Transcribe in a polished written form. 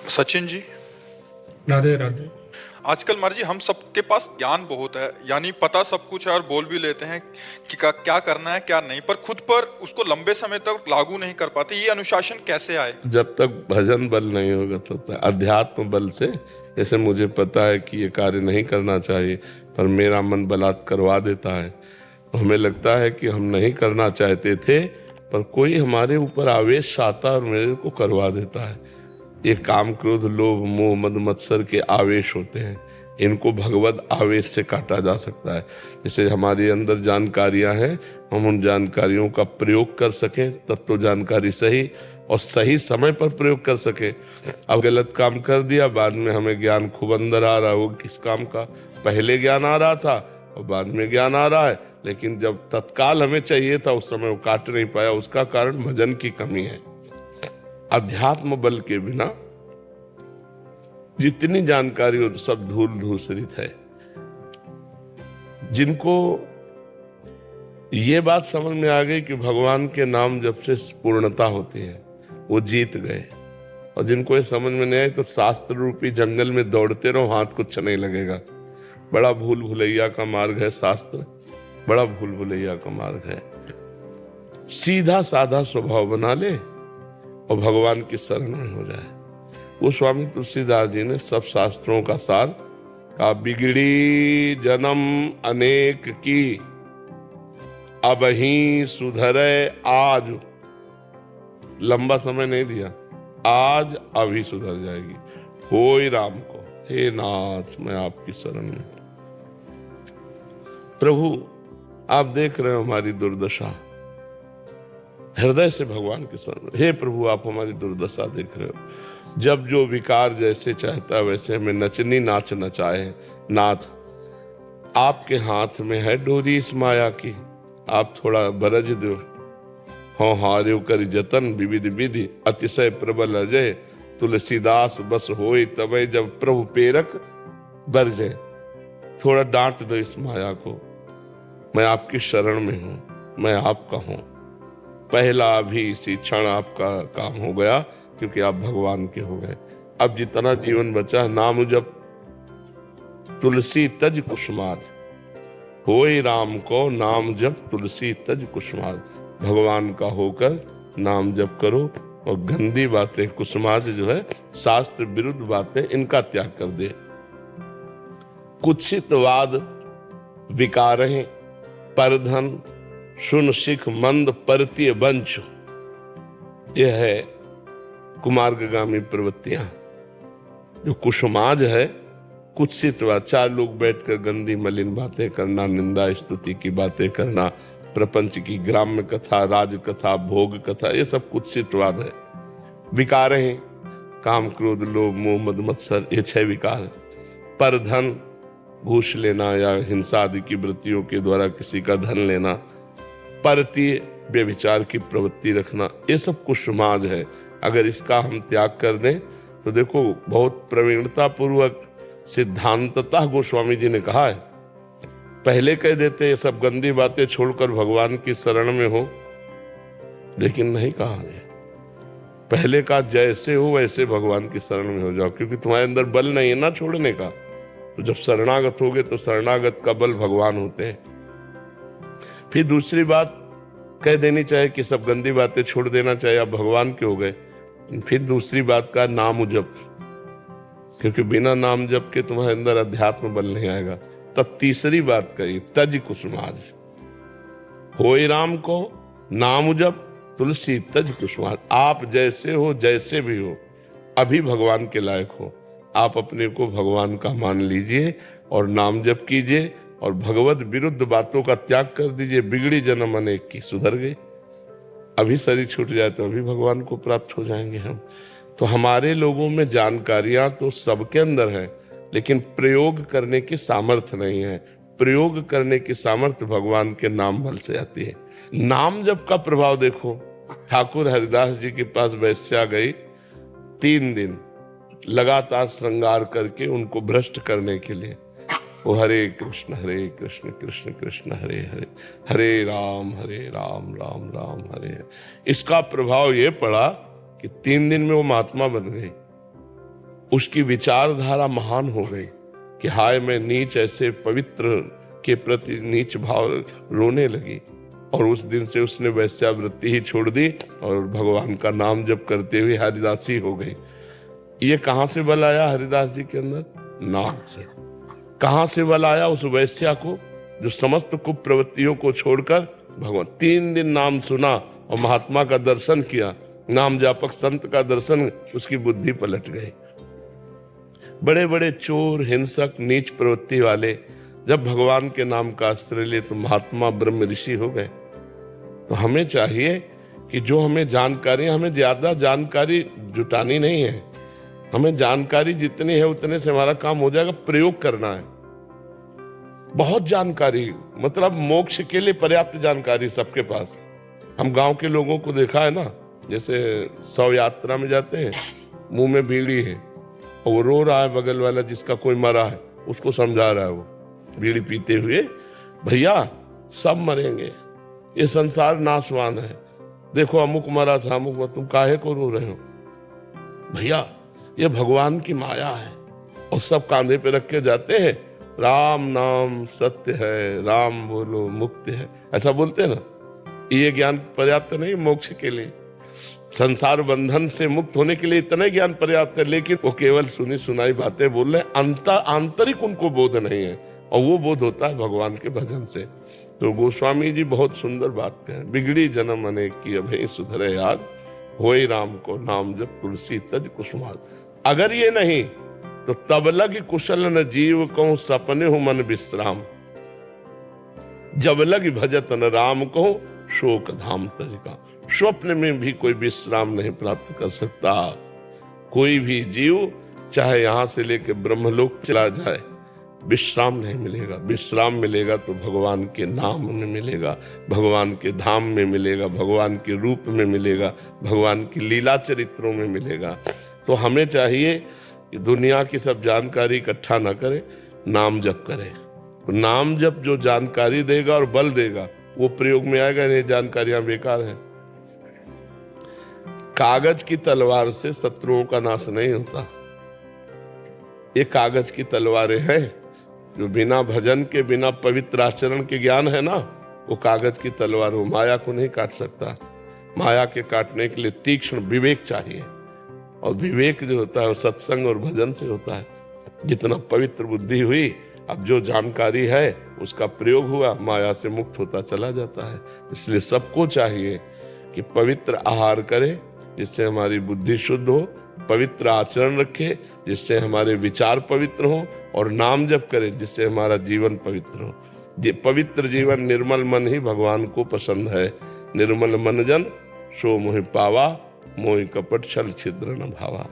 सचिन जी, राधे राधे। आजकल मर जी हम सबके पास ज्ञान बहुत है, यानी पता सब कुछ है और बोल भी लेते हैं कि क्या करना है क्या नहीं, पर खुद पर उसको लंबे समय तक लागू नहीं कर पाते। ये अनुशासन कैसे आए? जब तक भजन बल नहीं होगा तब तक अध्यात्म बल से। जैसे मुझे पता है कि ये कार्य नहीं करना चाहिए, पर मेरा मन बलात् करवा देता है। हमें लगता है कि हम नहीं करना चाहते थे, पर कोई हमारे ऊपर आवेश आता और मेरे को करवा देता है। ये काम क्रोध लोभ मोह मद मत्सर के आवेश होते हैं। इनको भगवत आवेश से काटा जा सकता है। जैसे हमारे अंदर जानकारियां हैं, हम उन जानकारियों का प्रयोग कर सकें तब तो जानकारी सही और सही समय पर प्रयोग कर सके। अब गलत काम कर दिया, बाद में हमें ज्ञान खूब अंदर आ रहा है। वो किस काम का? पहले ज्ञान आ रहा था और बाद में ज्ञान आ रहा है, लेकिन जब तत्काल हमें चाहिए था उस समय वो काट नहीं पाया। उसका कारण भजन की कमी है। अध्यात्म बल के बिना जितनी जानकारी हो तो सब धूल धूसरित है। जिनको ये बात समझ में आ गई कि भगवान के नाम जब से पूर्णता होती है, वो जीत गए। और जिनको ये समझ में नहीं आए तो शास्त्र रूपी जंगल में दौड़ते रहो, हाथ कुछ नहीं लगेगा। बड़ा भूल भुलैया का मार्ग है शास्त्र, बड़ा भूल भुलैया का मार्ग है। सीधा साधा स्वभाव बना ले और भगवान की शरण में हो जाए। वो स्वामी तुलसीदास जी ने सब शास्त्रों का सार कहा। बिगड़ी जन्म अनेक की, अब ही सुधरे आज। लंबा समय नहीं दिया, आज अभी सुधर जाएगी। होय राम को, हे नाथ मैं आपकी शरण में। प्रभु आप देख रहे हो हमारी दुर्दशा, हृदय से भगवान के शरण। हे प्रभु आप हमारी दुर्दशा देख रहे हो। जब जो विकार जैसे चाहता है वैसे हमें नचनी नाच नचाए। नाथ आपके हाथ में है डोरी इस माया की, आप थोड़ा बरज दो। हाँ हार्यो कर जतन विविध विधि, अतिशय प्रबल अजय तुलसीदास बस होए तबे। जब प्रभु पेरक बरजे, थोड़ा डांट दो इस माया को। मैं आपकी शरण में हूं, मैं आपका हूं। पहला भी इसी क्षण आपका काम हो गया, क्योंकि आप भगवान के हो गए। अब जितना जीवन बचा, नाम जप तुलसी तज कुसुमार। होय राम को नाम जप तुलसी तज कुसुमार। भगवान का होकर नाम जप करो और गंदी बातें, कुसुमार जो है शास्त्र विरुद्ध बातें, इनका त्याग कर दे। कुत्सितवाद विकारहि परधन, सुन सिख मंद परतीय वंश। यह है कुमार्गामी प्रवृत्तियां। जो कुसुमाज है, कुत्सितवाद, चार लोग बैठकर गंदी मलिन बातें करना, निंदा स्तुति की बातें करना, प्रपंच की ग्राम्य कथा, राज कथा, भोग कथा, ये सब कुत्सितवाद है। विकार हैं काम क्रोध लोभ मोह मद मत्सर, ये 6 विकार। पर धन, घूस लेना या हिंसा आदि की वृत्तियों के द्वारा किसी का धन लेना। परतीय व्यभिचार की प्रवृत्ति रखना, ये सब कुसुमाज है। अगर इसका हम त्याग कर दें तो देखो बहुत प्रवीणता पूर्वक सिद्धांततः गोस्वामी जी ने कहा है। पहले कह देते ये सब गंदी बातें छोड़कर भगवान की शरण में हो, लेकिन नहीं कहा है। पहले का जैसे हो वैसे भगवान की शरण में हो जाओ, क्योंकि तुम्हारे अंदर बल नहीं है ना छोड़ने का। तो जब शरणागत होगे तो शरणागत का बल भगवान होते हैं। फिर दूसरी बात कह देनी चाहिए कि सब गंदी बातें छोड़ देना चाहिए, आप भगवान के हो गए। फिर दूसरी बात का नाम जप, क्योंकि बिना नाम जप के तुम्हारे अंदर अध्यात्म बल नहीं आएगा। तब तीसरी बात कही तज कुसुमाज। होय राम को नाम जप तुलसी तज कुसुमाज। आप जैसे हो, जैसे भी हो, अभी भगवान के लायक हो। आप अपने को भगवान का मान लीजिए और नाम जप कीजिए और भगवत विरुद्ध बातों का त्याग कर दीजिए। बिगड़ी जन्म अनेक की, सुधर गई। अभी शरीर छूट जाए तो अभी भगवान को प्राप्त हो जाएंगे हम। तो हमारे लोगों में जानकारियां तो सबके अंदर है, लेकिन प्रयोग करने की सामर्थ्य नहीं है। प्रयोग करने की सामर्थ्य भगवान के नाम बल से आती है। नाम जप का प्रभाव देखो। ठाकुर हरिदास जी के पास वैश्या गई, 3 दिन लगातार श्रृंगार करके उनको भ्रष्ट करने के लिए। वो हरे कृष्ण कृष्ण कृष्ण हरे हरे, हरे राम राम राम हरे। इसका प्रभाव ये पड़ा कि 3 दिन में वो महात्मा बन गई। उसकी विचारधारा महान हो गई कि हाय मैं नीच, ऐसे पवित्र के प्रति नीच भाव रोने लगी। और उस दिन से उसने वैश्यावृत्ति ही छोड़ दी और भगवान का नाम जप करते हुए हरिदासी हो गई। ये कहां से बल आया हरिदास जी के अंदर? नाम से। कहां से बल आया उस वैश्या को, जो समस्त कुप्रवृत्तियों को छोड़कर भगवान 3 दिन नाम सुना और महात्मा का दर्शन किया, नाम जापक संत का दर्शन, उसकी बुद्धि पलट गई। बड़े बड़े चोर, हिंसक, नीच प्रवृत्ति वाले जब भगवान के नाम का आश्रय लिए तो महात्मा ब्रह्म ऋषि हो गए। तो हमें चाहिए कि जो हमें जानकारी, हमें ज्यादा जानकारी जुटानी नहीं है, हमें जानकारी जितनी है उतने से हमारा काम हो जाएगा। प्रयोग करना है। बहुत जानकारी, मतलब मोक्ष के लिए पर्याप्त जानकारी सबके पास। हम गांव के लोगों को देखा है ना, जैसे 100 यात्रा में जाते हैं, मुंह में बीड़ी है और वो रो रहा है, बगल वाला जिसका कोई मरा है उसको समझा रहा है, वो बीड़ी पीते हुए, भैया सब मरेंगे, ये संसार नाशवान है, देखो अमुक मरा था, अमुक मरा, तुम काहे को रो रहे हो? भैया ये भगवान की माया है। और सब कांधे पे रख के जाते हैं, राम नाम सत्य है, राम बोलो मुक्ति है, ऐसा बोलते हैं ना। ये ज्ञान पर्याप्त नहीं मोक्ष के लिए, संसार बंधन से मुक्त होने के लिए इतना ज्ञान पर्याप्त है, लेकिन वो केवल सुनी सुनाई बातें बोल रहे, आंतरिक उनको बोध नहीं है। और वो बोध होता है भगवान के भजन से। तो गोस्वामी जी बहुत सुंदर बात कहें, बिगड़ी जन्म अनेक की अभय सुधरे याद, होए राम को नाम जब तुलसी तज कुसुमाल। अगर ये नहीं तो तब लग कुशल न जीव को सपने हो मन विश्राम, जब लग भजत न राम को शोक धाम तज का। स्वप्न में भी कोई विश्राम नहीं प्राप्त कर सकता। कोई भी जीव चाहे यहां से लेकर ब्रह्मलोक चला जाए, विश्राम नहीं मिलेगा। विश्राम मिलेगा तो भगवान के नाम में मिलेगा, भगवान के धाम में मिलेगा, भगवान के रूप में मिलेगा, भगवान की लीला चरित्रों में मिलेगा। तो हमें चाहिए कि दुनिया की सब जानकारी इकट्ठा ना करें, नाम जप करें। तो नाम जप जो जानकारी देगा और बल देगा वो प्रयोग में आएगा, नहीं जानकारियां बेकार हैं। कागज की तलवार से शत्रुओं का नाश नहीं होता। ये कागज की तलवारें हैं जो बिना भजन के, बिना पवित्र आचरण के ज्ञान है ना, वो कागज की तलवार वो माया को नहीं काट सकता। माया के काटने के लिए तीक्ष्ण विवेक चाहिए, और विवेक जो होता है वो सत्संग और भजन से होता है। जितना पवित्र बुद्धि हुई, अब जो जानकारी है उसका प्रयोग हुआ, माया से मुक्त होता चला जाता है। इसलिए सबको चाहिए कि पवित्र आहार करे जिससे हमारी बुद्धि शुद्ध हो, पवित्र आचरण रखे जिससे हमारे विचार पवित्र हो, और नाम जप करे जिससे हमारा जीवन पवित्र हो। पवित्र जीवन, निर्मल मन ही भगवान को पसंद है। निर्मल मन जन सो मोहि पावा, मोहि कपट छल छिद्र न भावा।